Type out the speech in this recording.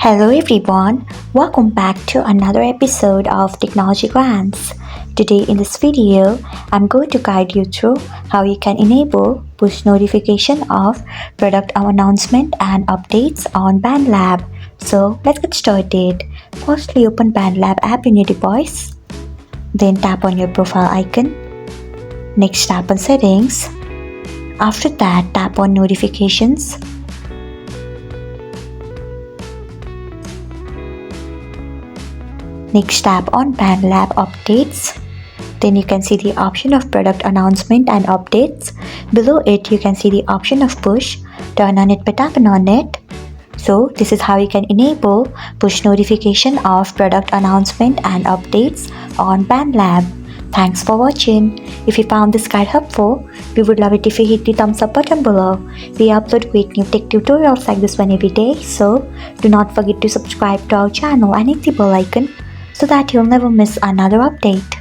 Hello everyone, welcome back to another episode of TechnologyGlance. Today in this video, I'm going to guide you through how you can enable push notification of product announcement and updates on BandLab. So let's get started. Firstly, open BandLab app in your device. Then tap on your profile icon. Next, tap on settings. After that, tap on notifications. Next, tap on BandLab updates. Then you can see the option of product announcement and updates. Below it, you can see the option of push. Turn on it by tapping on it. So this is how you can enable push notification of product announcement and updates on BandLab. Thanks for watching. If you found this guide helpful, we would love it if you hit the thumbs up button below. We upload great new tech tutorials like this one every day, so do not forget to subscribe to our channel and hit the bell icon so that you'll never miss another update.